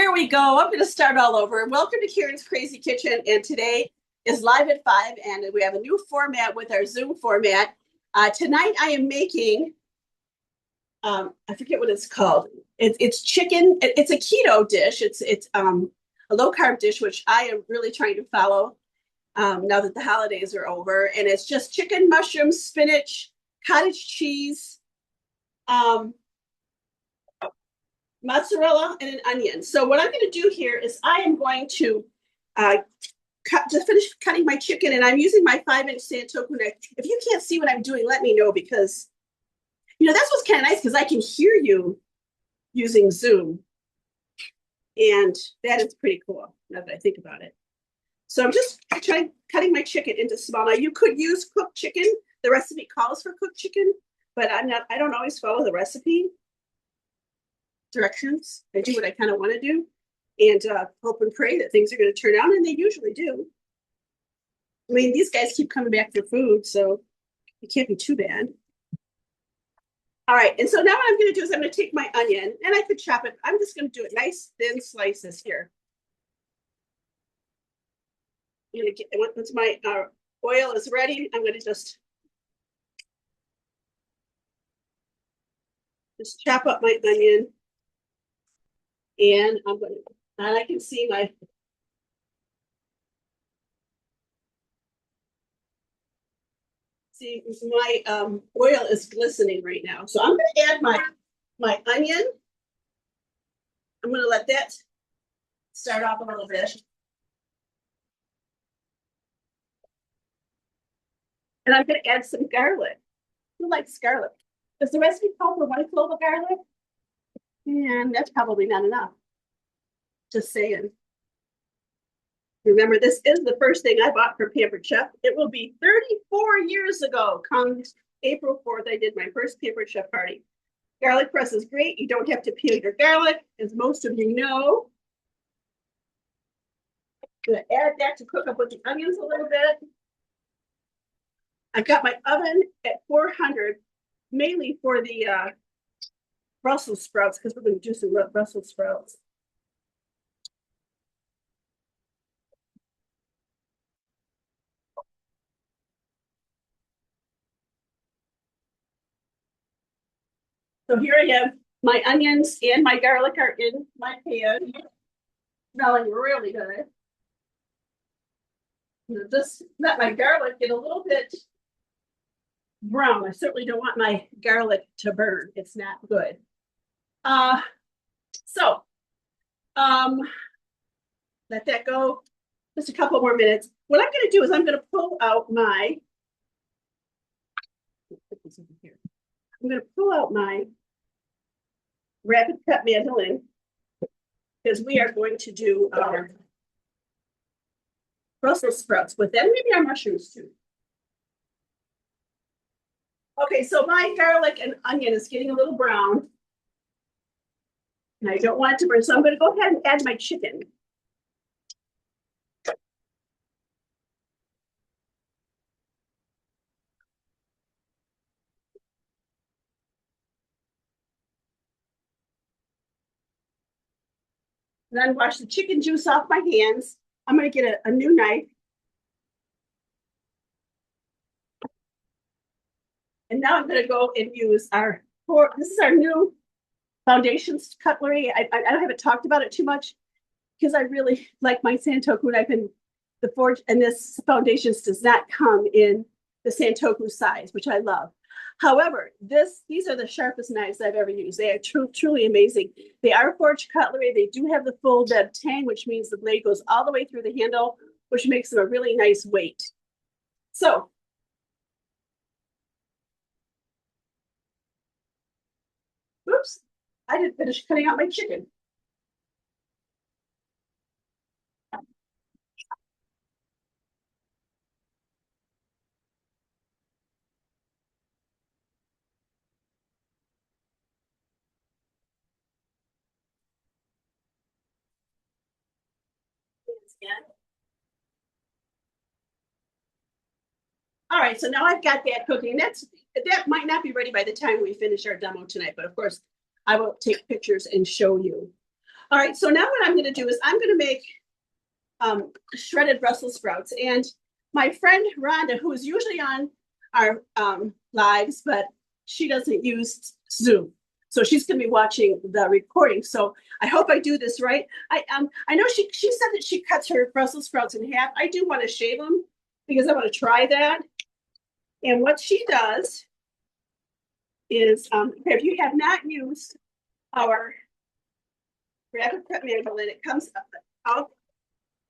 Here we go. I'm going to start all over. Welcome to Karen's Crazy Kitchen. And today is live at 5. And we have a new format with our Zoom format. Tonight I am making, I forget what it's called. It's chicken. It's a keto dish. It's a low carb dish, which I am really trying to follow now that the holidays are over. And it's just chicken, mushrooms, spinach, cottage cheese, mozzarella, and an onion. So what I'm going to do here is I am going to finish cutting my chicken, and I'm using my 5-inch Santoku knife. If you can't see what I'm doing, let me know, because that's what's kind of nice, because I can hear you using Zoom, and that is pretty cool now that I think about it. So I'm just cutting my chicken into small. Now you could use cooked chicken. The recipe calls for cooked chicken, but I don't always follow the recipe directions. I do what I kind of want to do, and hope and pray that things are going to turn out, and they usually do. I mean, these guys keep coming back for food, so it can't be too bad. All right, and so now what I'm going to do is I'm going to take my onion, and I could chop it. I'm just going to do it nice thin slices here. Once my oil is ready, I'm going to just chop up my onion. And I can see my oil is glistening right now. So I'm going to add my onion. I'm going to let that start off a little bit. And I'm going to add some garlic. Who likes garlic? Does the recipe call for 1 clove of garlic? And that's probably not enough. Just saying. Remember, this is the first thing I bought from Pampered Chef. It will be 34 years ago. Come April 4th, I did my first Pampered Chef party. Garlic press is great. You don't have to peel your garlic, as most of you know. I'm going to add that to cook up with the onions a little bit. I've got my oven at 400, mainly for the Brussels sprouts, because we're going to do some Brussels sprouts. So here I have my onions and my garlic are in my pan, smelling really good. Just let my garlic get a little bit brown. I certainly don't want my garlic to burn. It's not good. So let that go just a couple more minutes. What I'm going to do is I'm going to pull out my rapid cut mandolin, because we are going to do our Brussels sprouts with them, maybe our mushrooms too. Okay, so my garlic and onion is getting a little brown, and I don't want it to burn, so I'm going to go ahead and add my chicken. Then wash the chicken juice off my hands. I'm going to get a new knife. And now I'm going to go and use this is our new foundation cutlery. I haven't talked about it too much, because I really like my Santoku knife, and the forge, and this foundations does not come in the Santoku size, which I love. However, these are the sharpest knives I've ever used. They are truly amazing. They are forged cutlery. They do have the full bed tang, which means the blade goes all the way through the handle, which makes them a really nice weight. So, oops, I didn't finish cutting out my chicken. All right, so now I've got that cooking. That might not be ready by the time we finish our demo tonight, but of course, I will take pictures and show you. All right, so now what I'm going to do is I'm going to make shredded Brussels sprouts. And my friend Rhonda, who is usually on our lives, but she doesn't use Zoom. So she's going to be watching the recording. So I hope I do this right. I know she said that she cuts her Brussels sprouts in half. I do want to shave them because I want to try that. And what she does is, if you have not used our rapid prep mandolin, it comes out,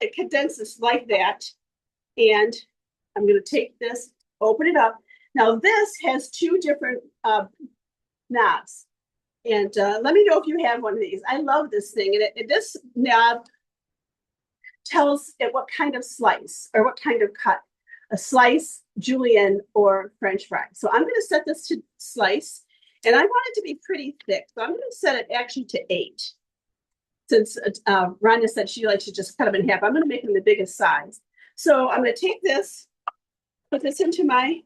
it condenses like that. And I'm going to take this, open it up. Now this has two different knobs. And let me know if you have one of these. I love this thing. And this knob tells it what kind of slice or what kind of cut. A slice, julienne, or French fry. So I'm going to set this to slice. And I want it to be pretty thick. So I'm going to set it actually to 8. Since Rhonda said she likes to just cut them in half, I'm going to make them the biggest size. So I'm going to take this, put this into my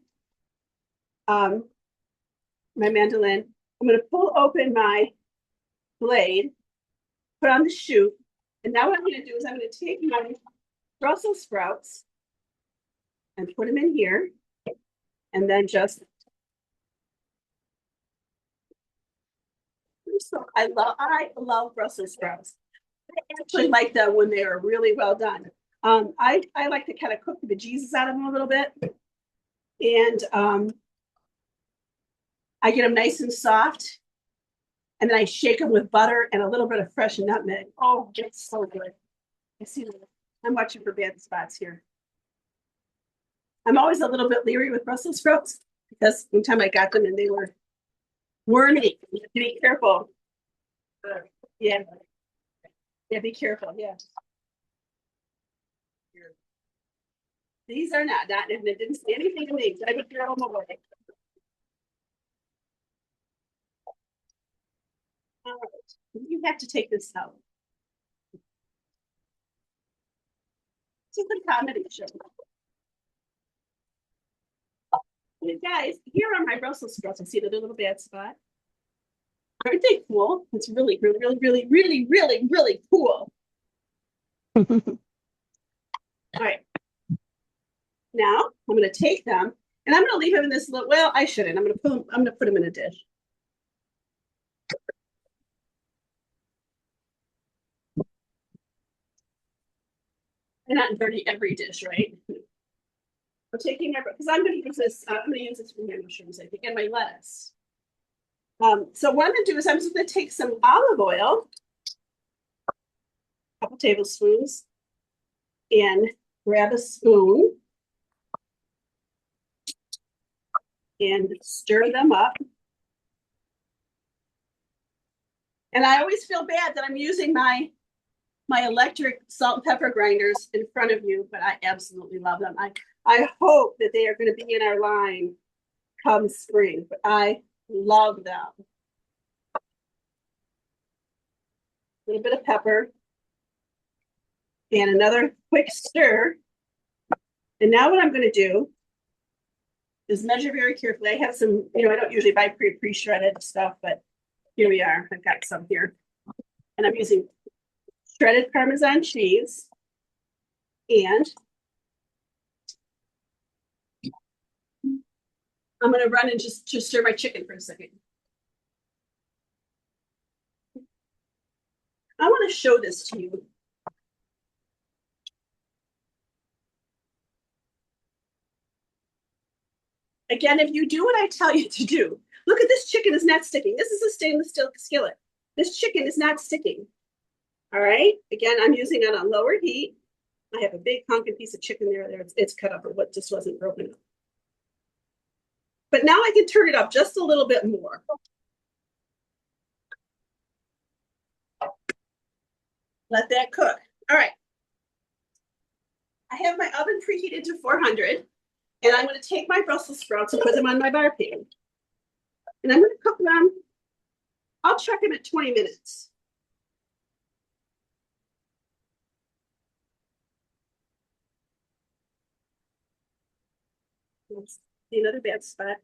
my mandolin. I'm going to pull open my blade, put on the chute, and now what I'm going to do is I'm going to take my Brussels sprouts and put them in here, and then just. So I love Brussels sprouts. I actually like them when they are really well done. I like to kind of cook the bejesus out of them a little bit, and I get them nice and soft, and then I shake them with butter and a little bit of fresh nutmeg. Oh, it's so good. I see that. I'm watching for bad spots here. I'm always a little bit leery with Brussels sprouts because one time I got them and they were wormy. You have to be careful. Yeah. Yeah, be careful. Yeah. These are not, and it didn't say anything to me. So I would throw them away. All right. You have to take this out. It's a good comedy show. And guys, here are my Brussels sprouts. I see the little bad spot. Aren't they cool? It's really, really, really, really, really, really, really cool. All right. Now I'm going to take them and I'm going to leave them in this little. Well, I shouldn't. I'm going to put them. I'm going to put them in a dish. They're not dirty every dish, right? I'm taking my because I'm going to use this. I'm going to use this for my mushrooms, I think, and my lettuce. So what I'm going to do is I'm just going to take some olive oil, a couple tablespoons, and grab a spoon and stir them up. And I always feel bad that I'm using my electric salt and pepper grinders in front of you, but I absolutely love them. I hope that they are going to be in our line come spring, but I love them. A little bit of pepper and another quick stir. And now what I'm going to do is measure very carefully. I have some, I don't usually buy pre-shredded stuff, but here we are. I've got some here. And I'm using shredded Parmesan cheese and I'm going to run and just stir my chicken for a second. I want to show this to you. Again, if you do what I tell you to do, look at this chicken is not sticking. This is a stainless steel skillet. This chicken is not sticking. All right. Again, I'm using it on lower heat. I have a big honking piece of chicken there. It's cut up, but what just wasn't broken up. But now I can turn it up just a little bit more. Let that cook. All right. I have my oven preheated to 400, and I'm going to take my Brussels sprouts and put them on my bar pan. And I'm going to cook them. I'll check them at 20 minutes. Let's see another bad spot.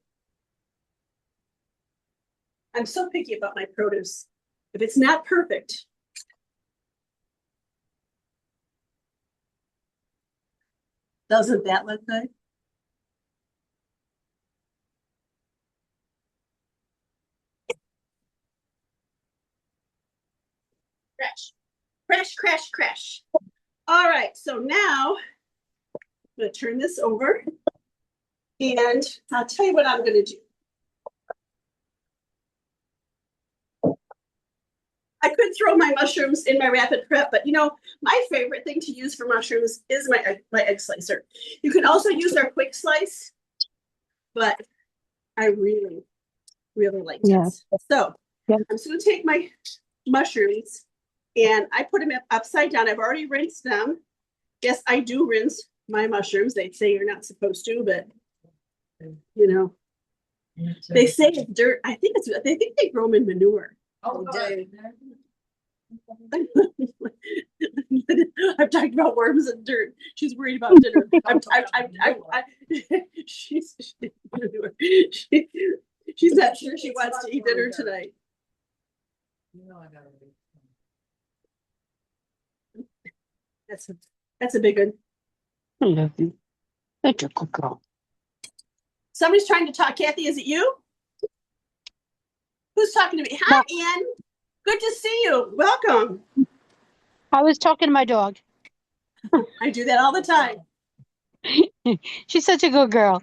I'm so picky about my produce. If it's not perfect, Doesn't that look good? Crash, crash, crash, crash. All right, so now I'm going to turn this over and I'll tell you what I'm going to do. I could throw my mushrooms in my rapid prep, but you know, my favorite thing to use for mushrooms is my egg slicer. You can also use our quick slice, but I really, really like this. So I'm just going to take my mushrooms and I put them upside down. I've already rinsed them. Yes, I do rinse my mushrooms. They say you're not supposed to, but you know, they say it's dirt. They think they grow them in manure. Oh, I've talked about worms and dirt. She's worried about dinner. She's not sure she wants to eat dinner tonight. That's a big one. I love you. That's a good girl. Somebody's trying to talk. Kathy, is it you? Who's talking to me? Hi, Ann. Good to see you. Welcome. I was talking to my dog. I do that all the time. She's such a good girl.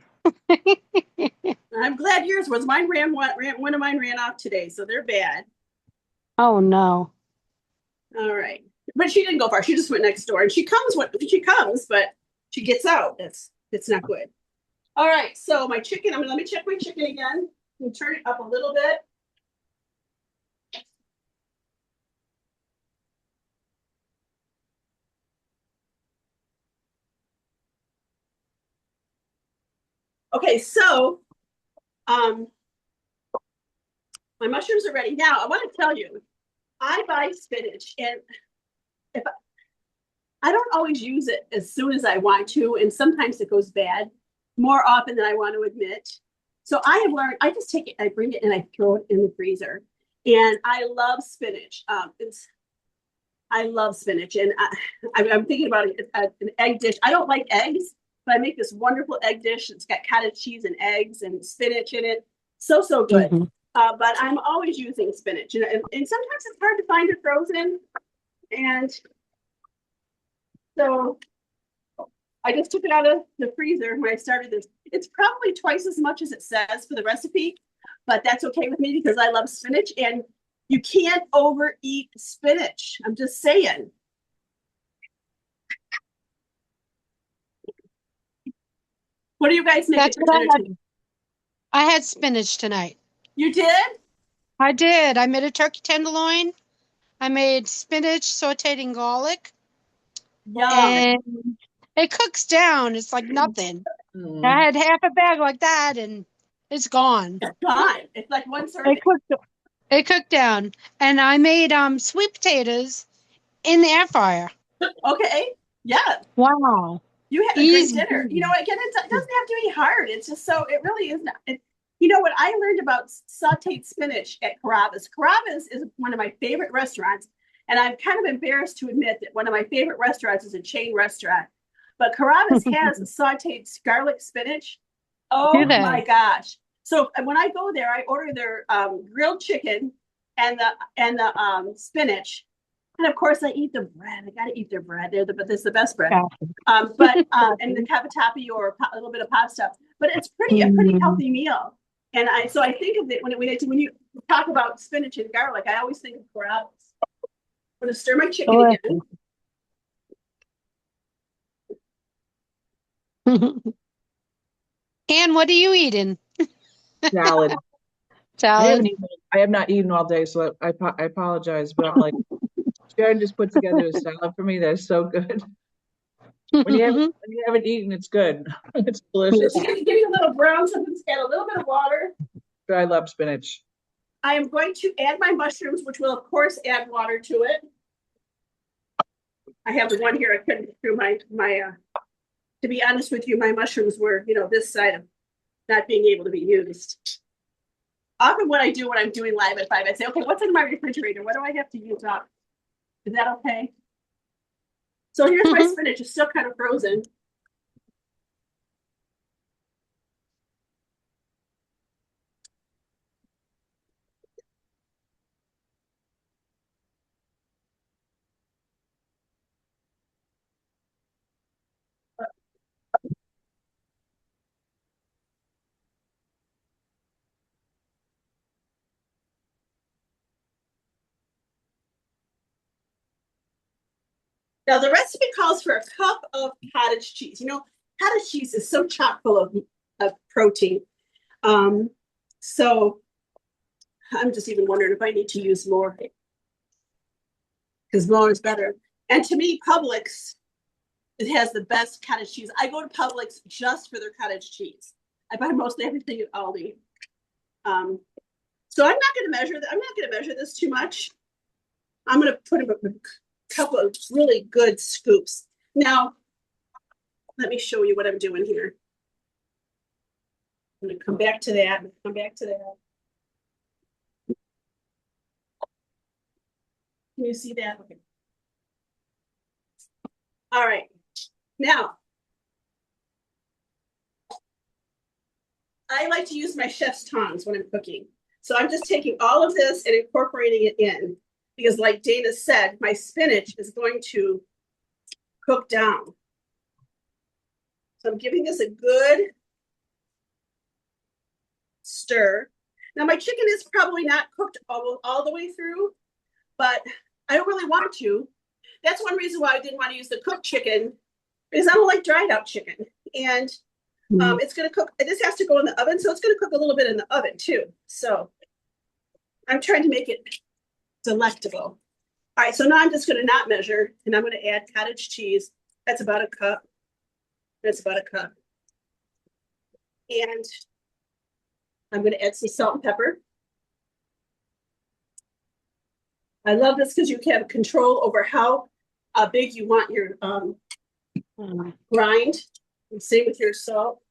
I'm glad yours was. One of mine ran off today, so they're bad. Oh no. All right. But she didn't go far. She just went next door. And she comes, but she gets out. It's not good. All right. So my chicken, let me check my chicken again. And turn it up a little bit. Okay, so my mushrooms are ready. Now I want to tell you, I buy spinach, and I don't always use it as soon as I want to, and sometimes it goes bad more often than I want to admit. So I have learned, I just take it, I bring it and I throw it in the freezer. And I love spinach. I love spinach, and I'm thinking about an egg dish. I don't like eggs, but I make this wonderful egg dish. It's got cottage cheese and eggs and spinach in it. So good. Mm-hmm. But I'm always using spinach, and sometimes it's hard to find it frozen. And so I just took it out of the freezer when I started this. It's probably twice as much as it says for the recipe, but that's okay with me because I love spinach, and you can't overeat spinach. I'm just saying. What are you guys making for dinner tonight? I had spinach tonight. You did? I did. I made a turkey tenderloin. I made spinach sauteed in garlic. Yum. And it cooks down. It's like nothing. I had half a bag like that, and it's gone. It's gone. It's like one serving. It cooked down. And I made sweet potatoes in the air fryer. Okay. Yeah. Wow. You had a great dinner. You know, again, it doesn't have to be hard. It's just it really is not. You know what I learned about sauteed spinach at Carrabba's? Carrabba's is one of my favorite restaurants. And I'm kind of embarrassed to admit that one of my favorite restaurants is a chain restaurant. But Carrabba's has sauteed garlic spinach. Oh my gosh. So when I go there, I order their grilled chicken and the spinach. And of course, I eat the bread. I got to eat their bread. This is the best bread. And the cavatappi or a little bit of pasta. But it's a pretty healthy meal. And I think of it when you talk about spinach and garlic, I always think of Carrabba's. I'm going to stir my chicken again. Ann, what are you eating? Salad. Salad. I have not eaten all day, so I apologize. But I'm like, Sharon just put together a salad for me that's so good. When you haven't eaten, it's good. It's delicious. Give you a little brown, so it's got a little bit of water. I love spinach. I am going to add my mushrooms, which will of course add water to it. I have the one here. I couldn't do my to be honest with you, my mushrooms were, this side of not being able to be used. Often what I do when I'm doing live at 5, I say, okay, what's in my refrigerator? What do I have to use up? Is that okay? So here's my spinach. It's still kind of frozen. Now the recipe calls for a cup of cottage cheese. You know, cottage cheese is so chock full of protein. So I'm just even wondering if I need to use more, because more is better. And to me, Publix, it has the best cottage cheese. I go to Publix just for their cottage cheese. I buy mostly everything at Aldi. So I'm not going to measure that. I'm not going to measure this too much. I'm going to put a couple of really good scoops. Now, let me show you what I'm doing here. I'm going to come back to that. Come back to that. Can you see that? Okay. All right. Now, I like to use my chef's tongs when I'm cooking. So I'm just taking all of this and incorporating it in, because like Dana said, my spinach is going to cook down. So I'm giving this a good stir. Now my chicken is probably not cooked all the way through, but I don't really want to. That's one reason why I didn't want to use the cooked chicken, because I don't like dried out chicken. And it's going to cook. This has to go in the oven, so it's going to cook a little bit in the oven too. So I'm trying to make it delectable. All right, so now I'm just going to not measure, and I'm going to add cottage cheese. That's about a cup. That's about a cup. And I'm going to add some salt and pepper. I love this because you can have control over how big you want your grind. And same with your salt.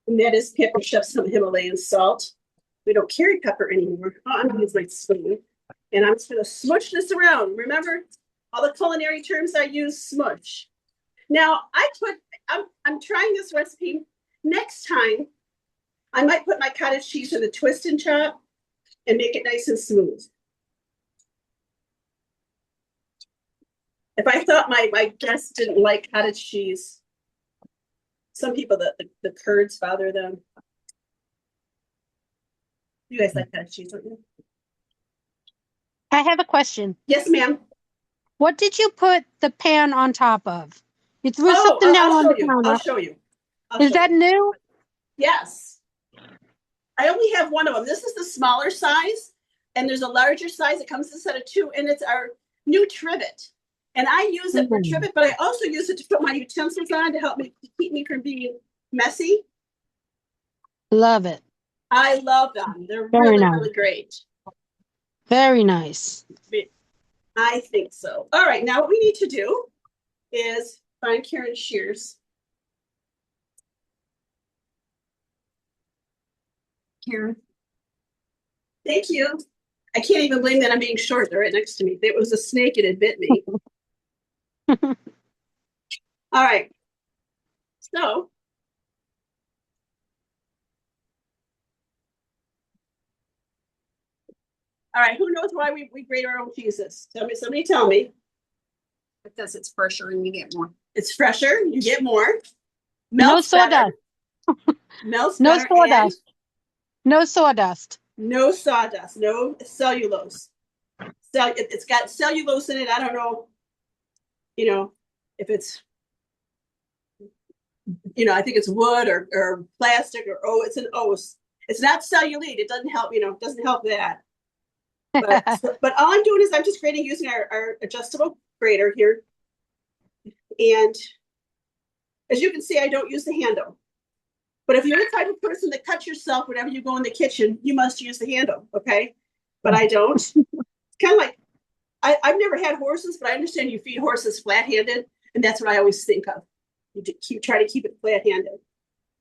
And that is Pepper Chef's Himalayan salt. We don't carry pepper anymore. Oh, I'm going to use my spoon. And I'm just going to smush this around. Remember, all the culinary terms I use, smush. Now, I'm trying this recipe. Next time, I might put my cottage cheese in the twist and chop and make it nice and smooth. If I thought my guests didn't like cottage cheese, some people, the curds bother them. You guys like cottage cheese, don't you? I have a question. Yes, ma'am. What did you put the pan on top of? You threw something down on the counter. I'll show you. Is that new? Yes. I only have one of them. This is the smaller size, and there's a larger size. It comes in a set of two, and it's our new trivet. And I use it for trivet, but I also use it to put my utensils on to help me keep me from being messy. Love it. I love them. They're Very really, nice. really great. Very nice. I think so. All right, now what we need to do is find Karen's shears. Karen. Thank you. I can't even blame that I'm being short. They're right next to me. If it was a snake, it had bit me. All right. So all right, who knows why we grate our own cheeses? Somebody tell me. Because it's fresher and you get more. It's fresher, you get more. No Melts better. sawdust. Melts No better. sawdust. No sawdust. No sawdust, no cellulose. It's got cellulose in it. I don't know, if it's, I think it's wood or plastic it's an ose. It's not cellulite. It doesn't help, doesn't help that. But all I'm doing is I'm just grating using our adjustable grater here. And as you can see, I don't use the handle. But if you're the type of person that cuts yourself whenever you go in the kitchen, you must use the handle, okay? But I don't. It's kind of like, I've never had horses, but I understand you feed horses flat-handed, and that's what I always think of. You try to keep it flat-handed.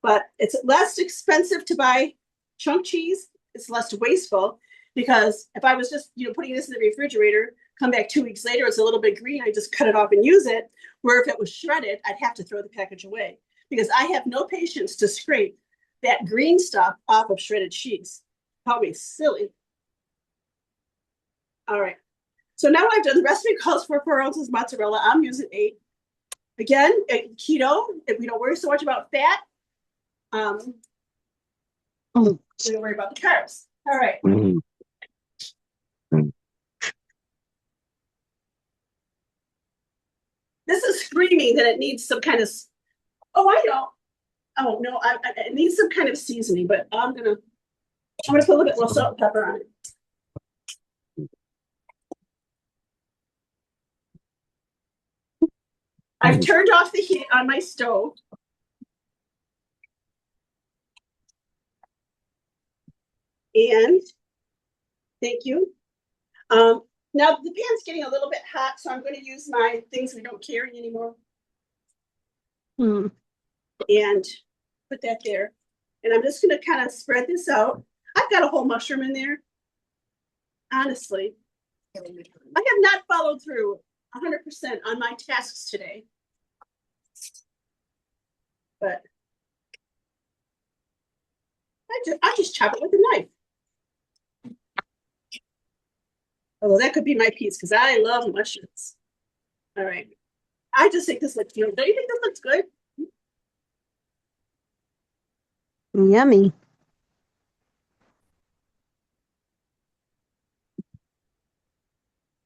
But it's less expensive to buy chunk cheese. It's less wasteful, because if I was just, putting this in the refrigerator, come back 2 weeks later, it's a little bit green, I just cut it off and use it. Where if it was shredded, I'd have to throw the package away, because I have no patience to scrape that green stuff off of shredded cheese. Call me silly. All right. So now I've done, the recipe calls for 4 ounces mozzarella. I'm using 8. Again, keto, if we don't worry so much about fat, we don't worry about the carbs. All right. screaming that it needs some kind of, oh, I know. Oh, no, it needs some kind of seasoning, but I'm gonna put a little bit more salt and pepper on it. I've turned off the heat on my stove. And thank you. Now the pan's getting a little bit hot, so I'm going to use my things we don't carry anymore Mm. and put that there. And I'm just going to kind of spread this out. I've got a whole mushroom in there. Honestly, I have not followed through 100% on my tasks today. But I just chop it with a knife. Although that could be my piece because I love mushrooms. All right. I just think this looks good. Don't you think this looks good? Yummy.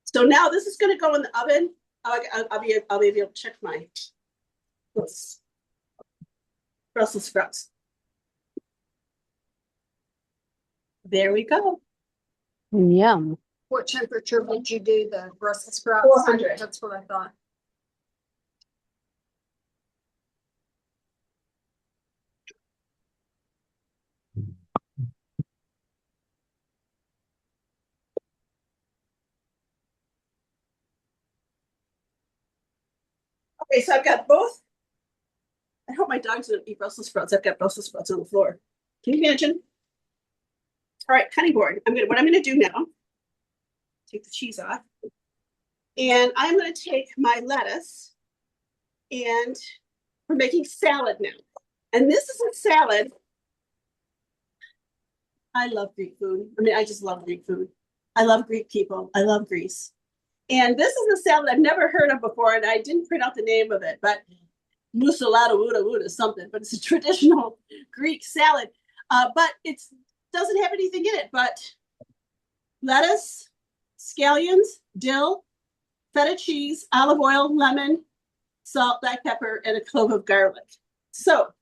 So now this is going to go in the oven. I'll be able to check my Brussels sprouts. There we go. Yum. What temperature would you do the Brussels sprouts? 400. That's what I thought. Okay, so I've got both. I hope my dogs don't eat Brussels sprouts. I've got Brussels sprouts on the floor. Can you imagine? All right, cutting board. What I'm gonna do now, take the cheese off. And I'm gonna take my lettuce and we're making salad now. And this is a salad. I love Greek food. I mean, I just love Greek food. I love Greek people. I love Greece. And this is a salad I've never heard of before, and I didn't print out the name of it, but musalata wuda something, but it's a traditional Greek salad. But it doesn't have anything in it but lettuce, scallions, dill, feta cheese, olive oil, lemon, salt, black pepper, and a clove of garlic. So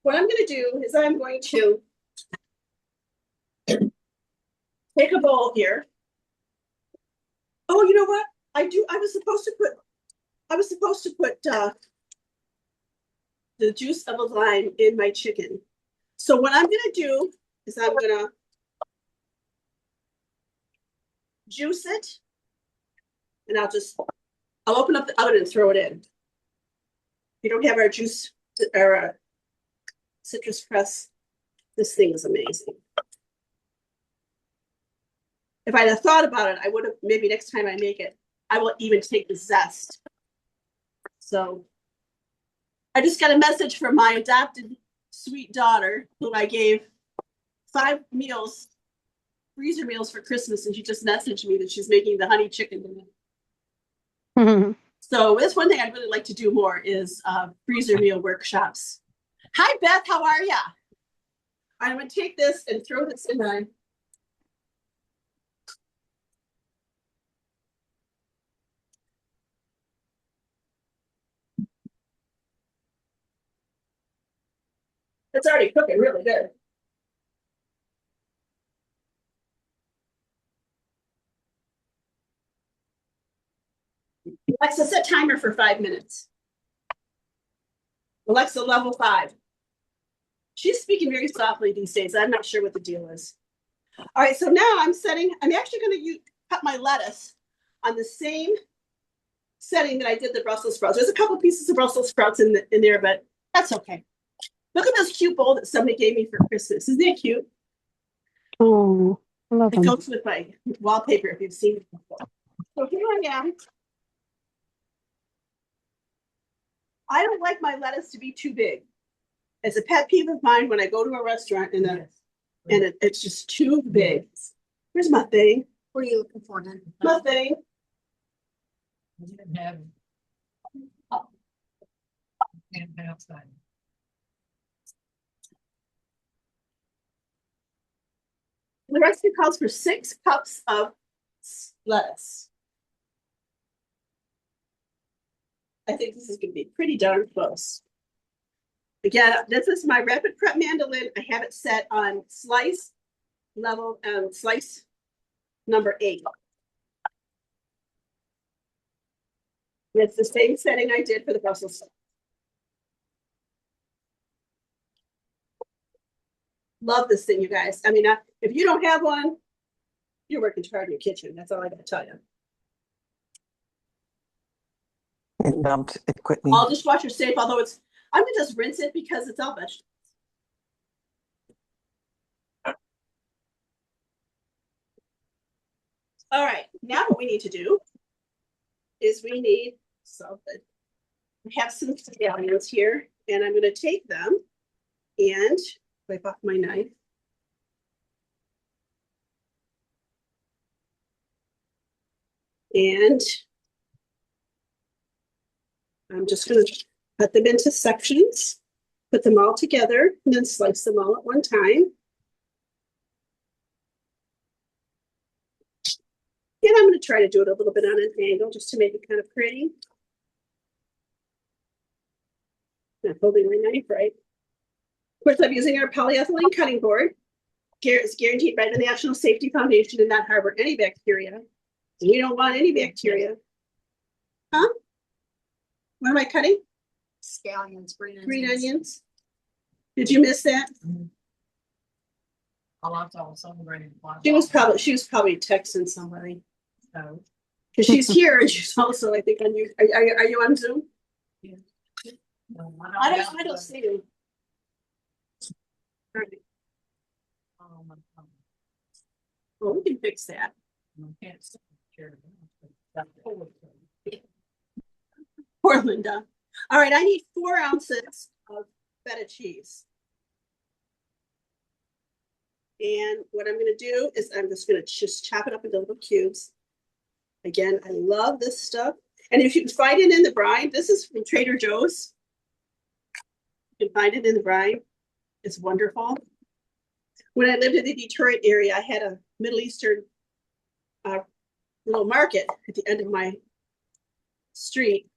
what I'm going to do is I'm going to take a bowl here. Oh, you know what? I was supposed to put the juice of a lime in my chicken. So what I'm going to do is I'm going to juice it, and I'll open up the oven and throw it in. If you don't have our juice or citrus press, this thing is amazing. If I'd have thought about it, I would have, maybe next time I make it, I will even take the zest. So I just got a message from my adopted sweet daughter, who I gave 5 meals, freezer meals for Christmas, and she just messaged me that she's making the honey chicken dinner. So that's one thing I'd really like to do more is freezer meal workshops. Hi, Beth, how are ya? I'm gonna take this and throw this in my it's already cooking really good. Alexa, set timer for 5 minutes. Alexa, level 5. She's speaking very softly these days. I'm not sure what the deal is. All right, so now I'm actually going to cut my lettuce on the same setting that I did the Brussels sprouts. There's a couple pieces of Brussels sprouts in there, but that's okay. Look at this cute bowl that somebody gave me for Christmas. Isn't that cute? Oh, I love It them. goes with my wallpaper if you've seen it before. So here I am. I don't like my lettuce to be too big. It's a pet peeve of mine when I go to a restaurant and it's just too big. Where's my thing? What are you looking for then? My thing. The recipe calls for 6 cups of lettuce. I think this is gonna be pretty darn close. Again, this is my rapid prep mandolin. I have it set on slice level, slice number 8. It's the same setting I did for the Brussels. Love this thing, you guys. I mean, if you don't have one, you're working too hard in your kitchen. That's all I gotta tell you. It dumped it quickly. All dishwasher safe, although I'm gonna just rinse it because it's all vegetables. All right, now what we need to do is we need something. I have some scallions here, and I'm gonna take them and wipe off my knife. And I'm just gonna cut them into sections, put them all together, and then slice them all at one time. And I'm going to try to do it a little bit on an angle just to make it kind of pretty. Not holding my knife right. Of course, I'm using our polyethylene cutting board. It's guaranteed by the National Safety Foundation to not harbor any bacteria. And we don't want any bacteria. Huh? What am I cutting? Scallions, green onions. Green onions. Did you miss that? She was probably texting somebody. Because she's here and she's also, I think, on you. Are you on Zoom? Yeah. I don't see you. All right. Well, we can fix that. Poor Linda. All right, I need 4 ounces of feta cheese. And what I'm going to do is I'm just going to just chop it up into little cubes. Again, I love this stuff. And if you can find it in the brine, this is from Trader Joe's. You can find it in the brine. It's wonderful. When I lived in the Detroit area, I had a Middle Eastern little market at the end of my street.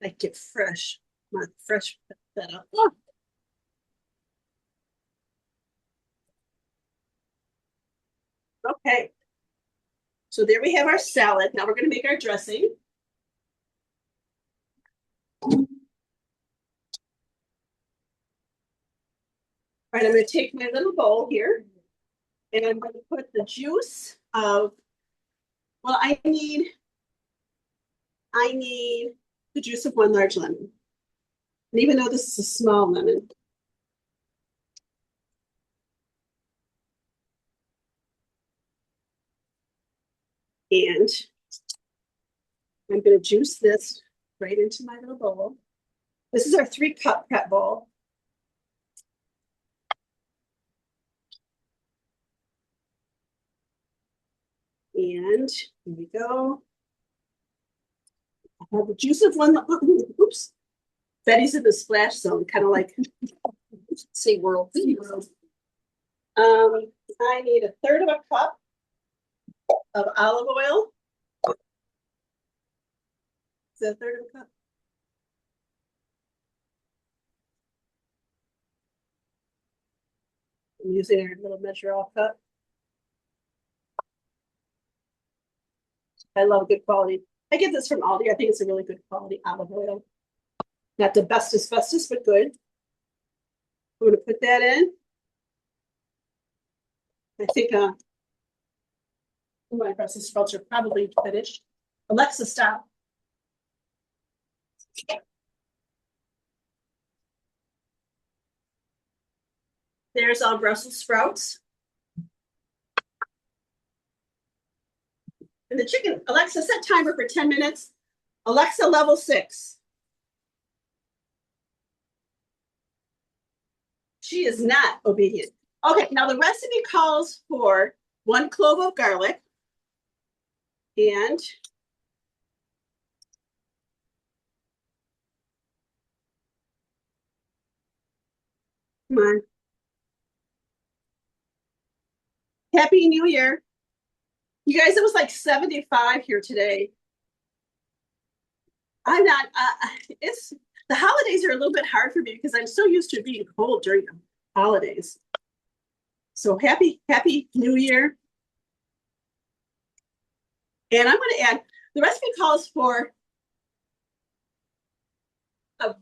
I get fresh feta. Oh. Okay. So there we have our salad. Now we're going to make our dressing. All right, I'm going to take my little bowl here and I'm going to put the juice of, well, I need the juice of 1 large lemon. And even though this is a small lemon, and I'm going to juice this right into my little bowl. This is our 3-cup prep bowl. And here we go. I have the juice of 1, oops. Betty's in the splash zone, kind of like SeaWorld. I need 1/3 of a cup of olive oil. Is that 1/3 of a cup? I'm using our little measure all cup. I love good quality. I get this from Aldi. I think it's a really good quality olive oil. Not the bestest, but good. I'm going to put that in. I think my Brussels sprouts are probably finished. Alexa, stop. There's our Brussels sprouts. And the chicken, Alexa, set timer for 10 minutes. Alexa, level 6. She is not obedient. Okay, now the recipe calls for 1 clove of garlic and come on. Happy New Year. You guys, it was like 75 here today. I'm not, it's, the holidays are a little bit hard for me because I'm so used to it being cold during the holidays. So happy New Year. And I'm going to add, the recipe calls for a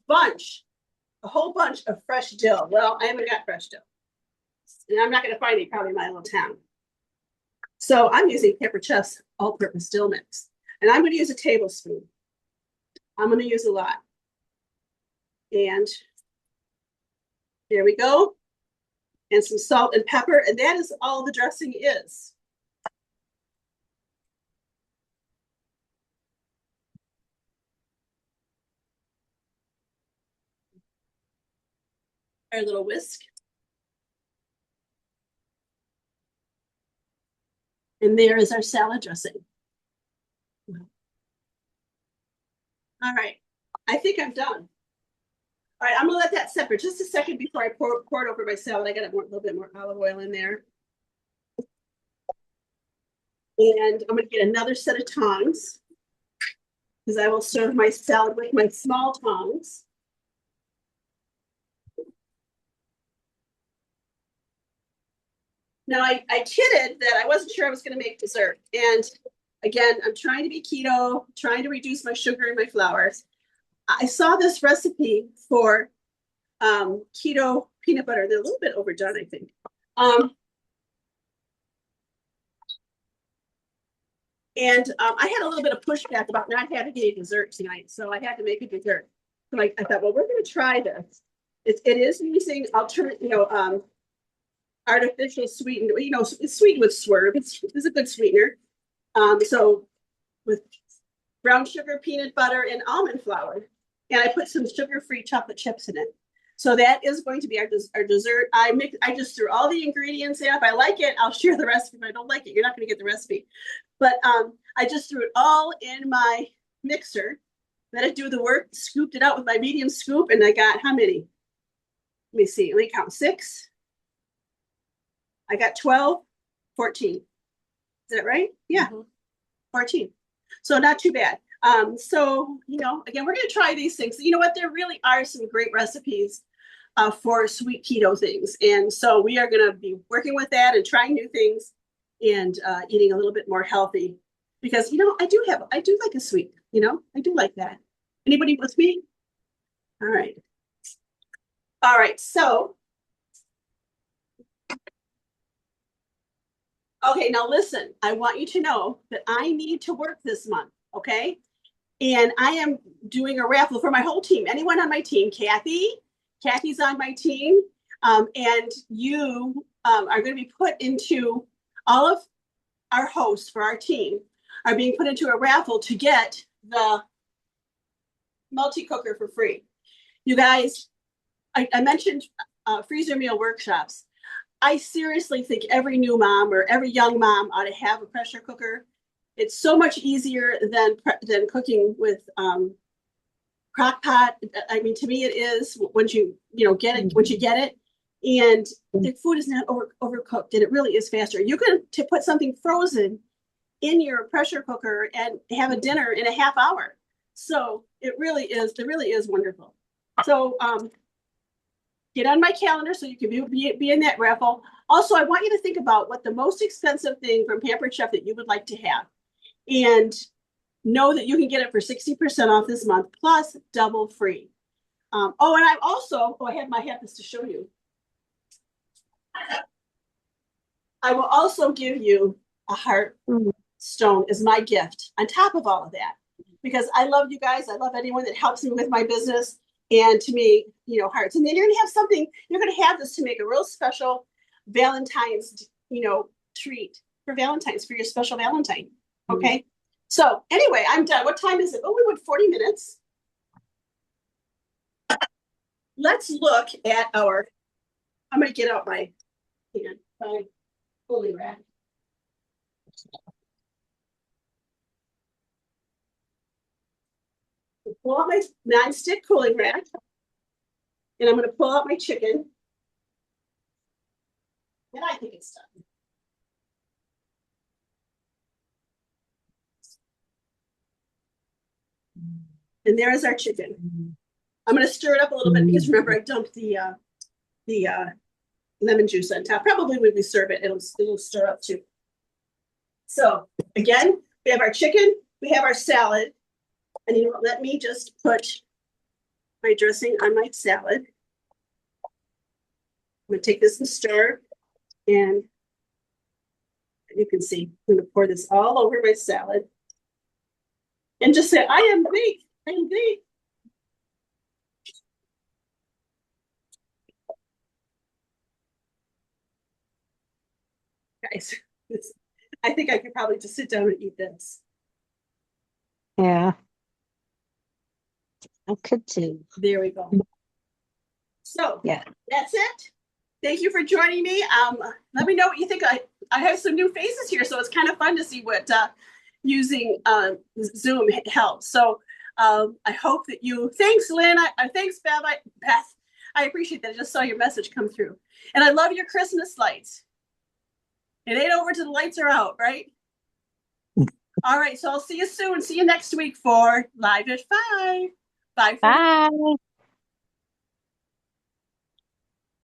whole bunch of fresh dill. Well, I haven't got fresh dill. And I'm not going to find any probably in my little town. So I'm using Pepper Chef's all-purpose dill mix. And I'm going to use a tablespoon. I'm going to use a lot. And there we go. And some salt and pepper. And that is all the dressing is. Our little whisk. And there is our salad dressing. All right, I think I'm done. All right, I'm gonna let that set for just a second before I pour it over my salad. I got a little bit more olive oil in there. And I'm gonna get another set of tongs because I will serve my salad with my small tongs. Now I kidded that I wasn't sure I was gonna make dessert. And again, I'm trying to be keto, trying to reduce my sugar and my flours. I saw this recipe for keto peanut butter. They're a little bit overdone, I think. And I had a little bit of pushback about not having any dessert tonight, so I had to make a dessert. So I thought, well, we're going to try this. It is using alternate, artificial sweetened. It's sweetened with swerve. It's a good sweetener. So with brown sugar, peanut butter, and almond flour, and I put some sugar-free chocolate chips in it. So that is going to be our dessert. I just threw all the ingredients in. If I like it, I'll share the recipe. If I don't like it, you're not going to get the recipe. But I just threw it all in my mixer. Let it do the work. Scooped it out with my medium scoop, and I got how many? Let me see. Let me count 6. I got 12, 14. Is that right? Yeah, 14. So not too bad. So, again, we're going to try these things. You know what? There really are some great recipes for sweet keto things. And so we are going to be working with that and trying new things and eating a little bit more healthy because, I do like a sweet, I do like that. Anybody with me? All right. All right. So, okay, now listen, I want you to know that I need to work this month. Okay. And I am doing a raffle for my whole team. Anyone on my team? Kathy's on my team. And you are going to be put into, all of our hosts for our team are being put into a raffle to get the multi-cooker for free. You guys, I mentioned freezer meal workshops. I seriously think every new mom or every young mom ought to have a pressure cooker. It's so much easier than cooking with crock pot. I mean, to me, it is once you get it. Once you get it, and the food is not overcooked, and it really is faster. You can put something frozen in your pressure cooker and have a dinner in a half hour. So it really is wonderful. So get on my calendar so you can be in that raffle. Also, I want you to think about what the most expensive thing from Pampered Chef that you would like to have. And know that you can get it for 60% off this month, plus double free. And I have my hat to show you. I will also give you a heart stone as my gift on top of all of that, because I love you guys. I love anyone that helps me with my business. And to me, hearts. And then you're going to have this to make a real special Valentine's, treat for Valentine's, for your special Valentine. Okay. So anyway, I'm done. What time is it? Oh, we went 40 minutes. Let's look at I'm going to get out my cooling rack. Pull out my non-stick cooling rack. And I'm going to pull out my chicken. And I think it's done. And there is our chicken. I'm gonna stir it up a little bit because remember I dumped the lemon juice on top. Probably when we serve it, it'll stir up too. So again, we have our chicken, we have our salad, and you know what, let me just put my dressing on my salad. I'm gonna take this and stir, and you can see I'm gonna pour this all over my salad. And just say, I am Greek, I am Greek. Guys, I think I could probably just sit down and eat this. Yeah. I could too. There we go. So Yeah. that's it. Thank you for joining me. Let me know what you think. I have some new faces here, so it's kind of fun to see what using Zoom helps. So I hope that you. Thanks, Lynn. Thanks, Beth. I appreciate that. I just saw your message come through, and I love your Christmas lights. It ain't over till the lights are out, right? All right, so I'll see you soon. See you next week for Live at 5. Bye. Bye.